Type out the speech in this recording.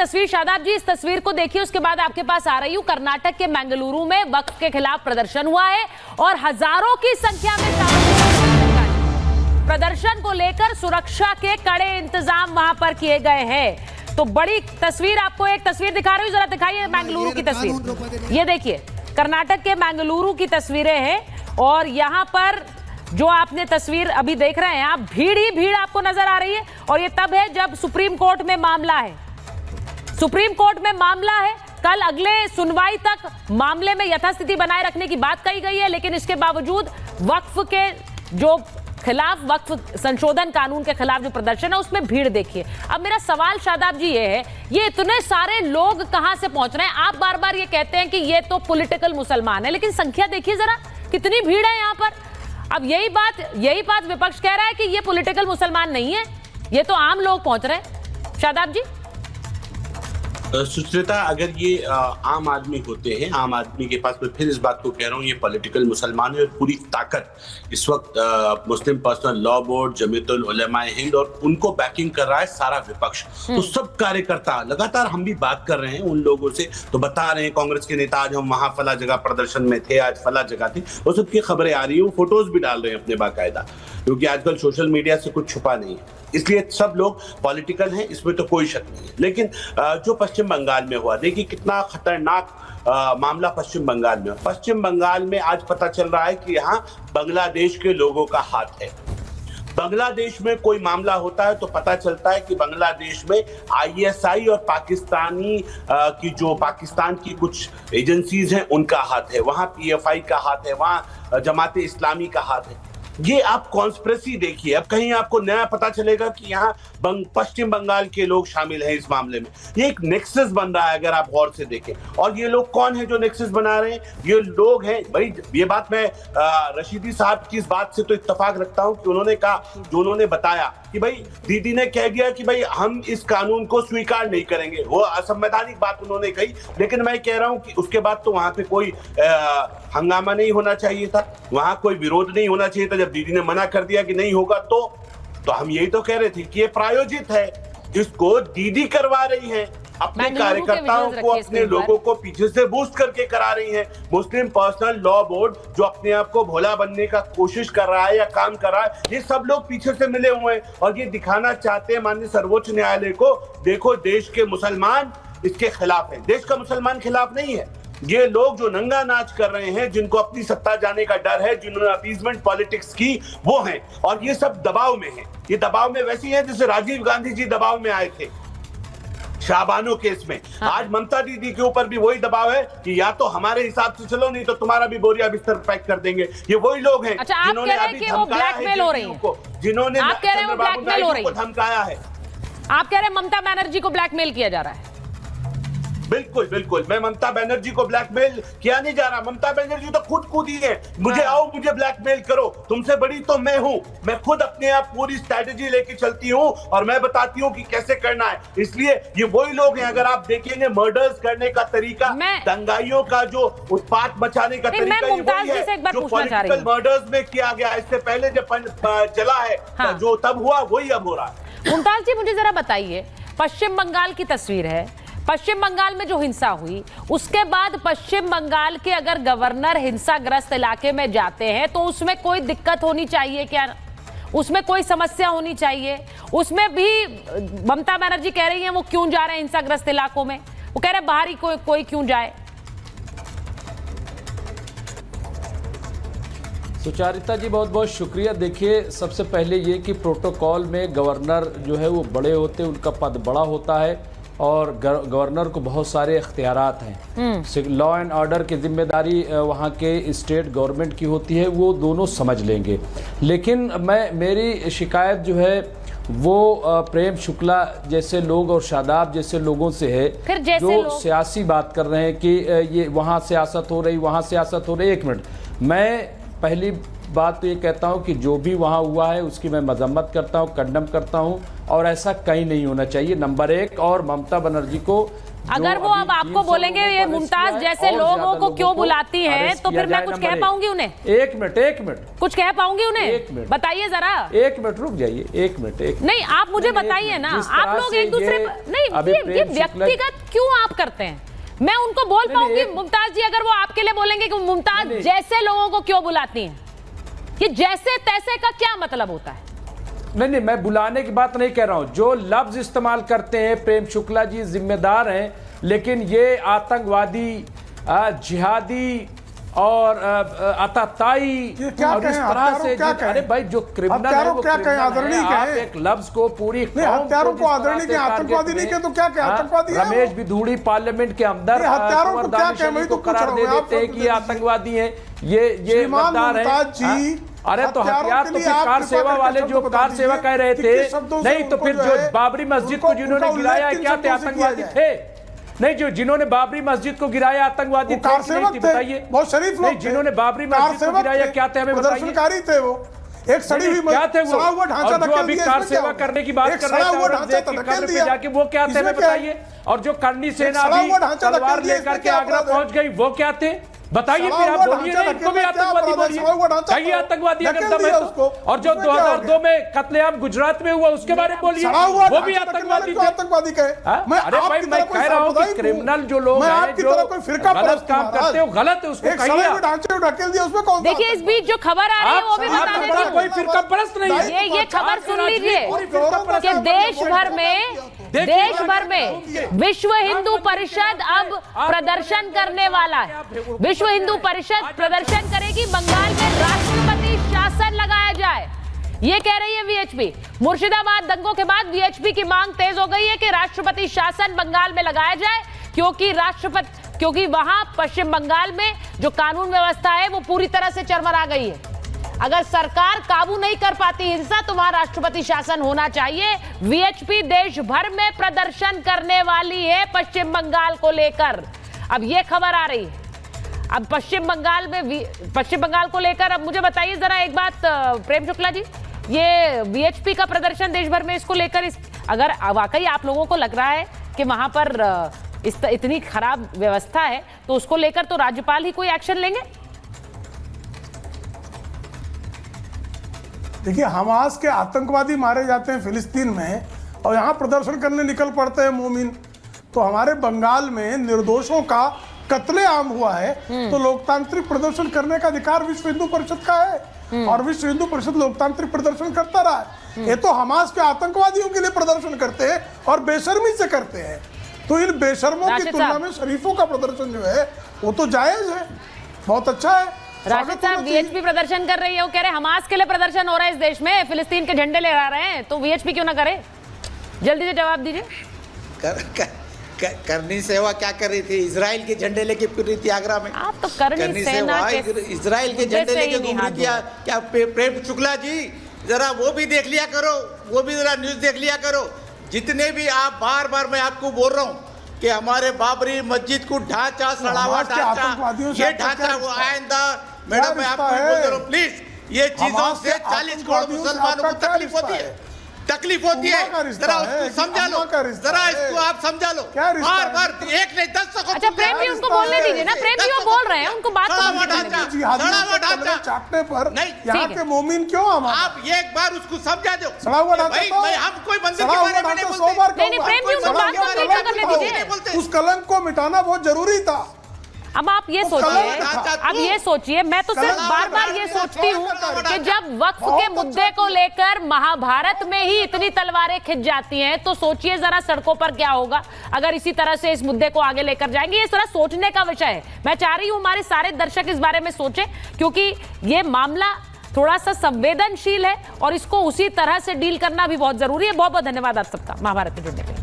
तस्वीर शादाब जी, इस तस्वीर को देखिए, उसके बाद आपके पास आ रही हूँ। कर्नाटक के मंगलुरु में वक्फ के खिलाफ प्रदर्शन हुआ है और हजारों की संख्या में प्रदर्शन को लेकर सुरक्षा के कड़े इंतजाम वहां पर किए गए हैं। तो बड़ी तस्वीर, आपको एक तस्वीर दिखा रही हूँ, जरा दिखाइए मंगलुरु की तस्वीर। ये देखिए कर्नाटक के मंगलुरु की तस्वीरें हैं और यहाँ पर जो आपने तस्वीर अभी देख रहे हैं आप, भीड़ ही भीड़ आपको नजर आ रही है। और ये तब है जब सुप्रीम कोर्ट में मामला है, सुप्रीम कोर्ट में मामला है। कल अगले सुनवाई तक मामले में यथास्थिति बनाए रखने की बात कही गई है, लेकिन इसके बावजूद वक्फ के जो खिलाफ, वक्फ संशोधन कानून के खिलाफ जो प्रदर्शन है उसमें भीड़ देखिए। अब मेरा सवाल शादाब जी ये है, ये इतने सारे लोग कहां से पहुंच रहे हैं? आप बार बार ये कहते हैं कि ये तो पॉलिटिकल मुसलमान है, लेकिन संख्या देखिए जरा, कितनी भीड़ है यहाँ पर। अब यही बात विपक्ष कह रहा है कि ये पॉलिटिकल मुसलमान नहीं है, ये तो आम लोग पहुंच रहे हैं। शादाब जी। सुचरिता, अगर ये आम आदमी होते हैं, आम आदमी के पास, मैं फिर इस बात को कह रहा हूँ, ये पॉलिटिकल मुसलमान है और पूरी ताकत इस वक्त मुस्लिम पर्सनल लॉ बोर्ड, जमीयतुल उलमा हिंद और उनको बैकिंग कर रहा है सारा विपक्ष। तो सब कार्यकर्ता लगातार, हम भी बात कर रहे हैं उन लोगों से, तो बता रहे हैं कांग्रेस के नेता आज हम वहां फला जगह प्रदर्शन में थे, आज फला जगह थे, वो सबकी खबरें आ रही है, फोटोज भी डाल रहे हैं अपने बाकायदा, क्योंकि आजकल सोशल मीडिया से कुछ छुपा नहीं है, इसलिए सब लोग पॉलिटिकल हैं, इसमें तो कोई शक नहीं है। लेकिन जो पश्चिम बंगाल में हुआ, देखिए कितना खतरनाक मामला पश्चिम बंगाल में। पश्चिम बंगाल में आज पता चल रहा है कि यहाँ बांग्लादेश के लोगों का हाथ है। बांग्लादेश में कोई मामला होता है तो पता चलता है कि बांग्लादेश में आईएसआई और पाकिस्तानी की जो पाकिस्तान की कुछ एजेंसीज हैं उनका हाथ है, वहां पीएफआई का हाथ है, वहां जमाते इस्लामी का हाथ है। ये आप कॉन्स्पिरेसी देखिए, अब कहीं आपको नया पता चलेगा कि यहाँ पश्चिम बंगाल के लोग शामिल हैं इस मामले में। ये एक नेक्सस बन रहा है अगर आप गौर से देखें। और ये लोग कौन है जो नेक्सस बना रहे हैं? ये लोग हैं भाई, ये बात मैं रशीदी साहब की इस बात से तो इत्तेफाक रखता हूं कि उन्होंने कहा, जो उन्होंने बताया कि भाई दीदी ने कह दिया कि भाई हम इस कानून को स्वीकार नहीं करेंगे, वो असंवैधानिक बात उन्होंने कही। लेकिन मैं कह रहा हूं कि उसके बाद तो वहां पे कोई हंगामा नहीं होना चाहिए था, वहां कोई विरोध नहीं होना चाहिए था। जब दीदी ने मना कर दिया कि नहीं होगा तो हम यही तो कह रहे थे कि ये प्रायोजित है, इसको दीदी करवा रही है, अपने कार्यकर्ताओं को, अपने लोगों को पीछे से बूस्ट करके करा रही है। मुस्लिम पर्सनल लॉ बोर्ड जो अपने आप को भोला बनने का कोशिश कर रहा है या काम कर रहा है, ये सब लोग पीछे से मिले हुए हैं और ये दिखाना चाहते हैं माननीय सर्वोच्च न्यायालय को, देखो देश के मुसलमान इसके खिलाफ है। देश का मुसलमान खिलाफ नहीं है। ये लोग जो नंगा नाच कर रहे हैं, जिनको अपनी सत्ता जाने का डर है, जिन्होंने अपीजमेंट पॉलिटिक्स की, वो हैं। और ये सब दबाव में हैं। ये दबाव में वैसे ही है जैसे राजीव गांधी जी दबाव में आए थे शाहबानो केस में। आज ममता दीदी के ऊपर भी वही दबाव है कि या तो हमारे हिसाब से चलो, नहीं तो तुम्हारा भी बोरिया बिस्तर पैक कर देंगे। ये वही लोग हैं जिन्होंने अभी धमकाया है जेडीयू को, जिन्होंने चंद्रबाबू नायडू को धमकाया है। आप कह रहे हैं ममता बनर्जी को ब्लैकमेल किया जा रहा है? बिल्कुल बिल्कुल, मैं ममता बनर्जी को ब्लैकमेल किया नहीं जा रहा। ममता बनर्जी तो खुद कूदी है, मुझे आओ, मुझे ब्लैकमेल करो, तुमसे बड़ी तो मैं हूं। मैं खुद अपने आप पूरी स्ट्रैटेजी लेके चलती हूं और मैं बताती हूं कि कैसे करना है। इसलिए ये वही लोग हैं, अगर आप देखेंगे मर्डर्स करने का तरीका, दंगाइयों का जो उत्पात मचाने का तरीका, ये वही है जो पॉलिटिकल मर्डर्स में किया गया। इससे पहले जब चला है जो तब हुआ, वही अब हो रहा है। मुमताज जी, मुझे जरा बताइए, पश्चिम बंगाल की तस्वीर है, पश्चिम बंगाल में जो हिंसा हुई उसके बाद पश्चिम बंगाल के अगर गवर्नर हिंसाग्रस्त इलाके में जाते हैं तो उसमें कोई दिक्कत होनी चाहिए क्या? उसमें कोई समस्या होनी चाहिए? उसमें भी ममता बनर्जी कह रही हैं वो क्यों जा रहे हैं हिंसाग्रस्त इलाकों में, वो कह रहे हैं बाहरी कोई क्यों जाए? सुचारिता जी, बहुत बहुत शुक्रिया। देखिए, सबसे पहले ये कि प्रोटोकॉल में गवर्नर जो है वो बड़े होते हैं, उनका पद बड़ा होता है और गवर्नर को बहुत सारे इख्तियारात हैं। लॉ एंड ऑर्डर की जिम्मेदारी वहाँ के स्टेट गवर्नमेंट की होती है, वो दोनों समझ लेंगे। लेकिन मेरी शिकायत जो है वो प्रेम शुक्ला जैसे लोग और शादाब जैसे लोगों से है जो सियासी बात कर रहे हैं कि ये वहाँ सियासत हो रही, वहाँ सियासत हो रही। एक मिनट, मैं पहली बात तो ये कहता हूँ कि जो भी वहाँ हुआ है उसकी मैं मजम्मत करता हूँ, कंडम करता हूँ, और ऐसा कहीं नहीं होना चाहिए, नंबर एक। और ममता बनर्जी को अगर वो अब आपको बोलेंगे ये मुमताज जैसे लोगों को क्यों बुलाती हैं, तो फिर मैं कुछ कह पाऊंगी उन्हें? एक मिनट कुछ कह पाऊंगी उन्हें? एक मिनट बताइए जरा। एक मिनट रुक जाइए, एक मिनट। नहीं, आप मुझे बताइए ना, आप लोग एक दूसरे नहीं, ये व्यक्तिगत क्यों आप करते हैं? मैं उनको बोल पाऊंगी मुमताज जी, अगर वो आपके लिए बोलेंगे कि मुमताज जैसे लोगों को क्यों बुलाती हैं, ये जैसे तैसे का क्या मतलब होता है? नहीं, मैं बुलाने की बात नहीं कह रहा हूं। जो लफ्ज इस्तेमाल करते हैं प्रेम शुक्ला जी जिम्मेदार हैं, लेकिन ये आतंकवादी, जिहादी और अताताई और इस तरह से अरे भाई जो क्रिमिनल है वो क्रिमिनल है। आप एक लफ्ज को पूरी हत्यारों को आदरणीय के आतंकवादी नहीं कहे तो क्या कहे? आतंकवादी है। रमेश बिधूड़ी पार्लियामेंट के अंदर हत्यारों को क्या कहे? मैं तो करार दे देते हैं कि ये आतंकवादी हैं, ये गद्दार हैं। अरे तो हथियार तो फिर कार सेवा वाले जो कार सेवा कह रहे थे, नहीं तो फिर जो बाबरी मस्जिद को जिन्होंने गिराया क्या थे? आतंकवादी थे? नहीं, जो जिन्होंने बाबरी मस्जिद को गिराया आतंकवादी थे? बताइए। बहुत शरीफ लोग। जिन्होंने बाबरी मस्जिद को गिराया क्या थे? हमें बताइए। प्रदर्शनकारी थे वो, एक सड़ी हुई क्या थे वो? ढांचा और जो अभी कार सेवा करने की बात कर रहे थे जाके वो क्या थे? हमें बताइए। और जो करनी सेना अभी तलवार लेकर के आगरा पहुंच गई वो क्या थे? बताइए। फिर आप बोलिए नहीं, इनको भी आतंकवादी बोलिए, कहिए आतंकवादी अगर दम है तो। और जो 2002 में कत्लेआम गुजरात में हुआ उसके बारे में बोलिए, वो भी आतंकवादी थे। अरे भाई मैं कह रहा हूँ कि क्रिमिनल जो लोग हैं, जो गलत काम करते हैं वो गलत है, उसको कहिए। देखिए, इस बीच जो खबर आ रही है वो भी बता देती हूं। कोई फिरका परस्त नहीं है। ये खबर सुन लीजिए कि देश भर में विश्व हिंदू परिषद अब प्रदर्शन करने वाला है। विश्व हिंदू परिषद प्रदर्शन करेगी, बंगाल में राष्ट्रपति शासन लगाया जाए, ये कह रही है वीएचपी। मुर्शिदाबाद दंगों के बाद वीएचपी की मांग तेज हो गई है कि राष्ट्रपति शासन बंगाल में लगाया जाए, क्योंकि वहां पश्चिम बंगाल में जो कानून व्यवस्था है वो पूरी तरह से चरमरा गई है। अगर सरकार काबू नहीं कर पाती हिंसा तो वहां राष्ट्रपति शासन होना चाहिए। वीएचपी देश भर में प्रदर्शन करने वाली है पश्चिम बंगाल को लेकर। अब ये खबर आ रही है, अब पश्चिम बंगाल को लेकर। अब मुझे बताइए जरा एक बात प्रेम शुक्ला जी, ये वीएचपी का प्रदर्शन देश भर में इसको लेकर अगर वाकई आप लोगों को लग रहा है कि वहां पर इतनी खराब व्यवस्था है तो उसको लेकर तो राज्यपाल ही कोई एक्शन लेंगे? देखिए, हमास के आतंकवादी मारे जाते हैं फिलिस्तीन में और यहाँ प्रदर्शन करने निकल पड़ते हैं मोमिन। तो हमारे बंगाल में निर्दोषों का कत्लेआम हुआ है, तो लोकतांत्रिक प्रदर्शन करने का अधिकार विश्व हिंदू परिषद का है और विश्व हिंदू परिषद लोकतांत्रिक प्रदर्शन करता रहा है। ये तो हमास के आतंकवादियों के लिए प्रदर्शन करते हैं और बेशर्मी से करते हैं। तो इन बेशर्मों की तुलना में शरीफों का प्रदर्शन जो है वो तो जायज है, बहुत अच्छा है। राशिद साहब, वीएचपी प्रदर्शन कर रही है, वो कह रहे हैं हमास के लिए प्रदर्शन हो रहा है इस देश में, फिलिस्तीन के झंडे लहरा रहे हैं, तो वीएचपी क्यों ना करे? जल्दी से जवाब दीजिए। करनी सेवा क्या कर रही थी? इजराइल के झंडे लेके फिर रही थी आगरा में। आप तो करनी सेवा इजराइल के झंडे लेके घूम रही थी क्या? प्रेम शुक्ला जी जरा वो भी देख लिया करो, वो भी जरा न्यूज देख लिया करो। जितने भी आप बार मैं आपको बोल रहा हूँ कि हमारे बाबरी मस्जिद को ढांचा सड़ावा ढांचा, ये ढांचा वो आइंदा मैडम मैं आपको बोल दे रहा हूँ, प्लीज ये चीजों से 40 करोड़ मुसलमानों को तकलीफ होती है, जरा उसको समझा लो, जरा इसको आप समझा लो। बार एक नहीं 10 को। अच्छा प्रेम जी, उनको बोलने दीजिए ना, प्रेम जी वो बोल रहे हैं, उनको बात चाटने पर यहाँ के मोमिन क्यों? आप एक बार उसको समझा दो भाई, हम कोई मंदिर के बारे में नहीं बोलते। नहीं प्रेम जी, उनको बात करने दीजिए। उस कलंक को मिटाना बहुत जरूरी था। अब आप ये सोचिए, मैं तो सिर्फ बार ये सोचती हूँ कि जब वक्फ के मुद्दे को लेकर महाभारत में ही इतनी तलवारें खिंच जाती हैं, तो सोचिए जरा सड़कों पर क्या होगा अगर इसी तरह से इस मुद्दे को आगे लेकर जाएंगे। ये थोड़ा सोचने का विषय है। मैं चाह रही हूँ हमारे सारे दर्शक इस बारे में सोचें, क्योंकि ये मामला थोड़ा सा संवेदनशील है और इसको उसी तरह से डील करना भी बहुत जरूरी है। बहुत बहुत धन्यवाद आप सबका महाभारत में जुड़ने के लिए।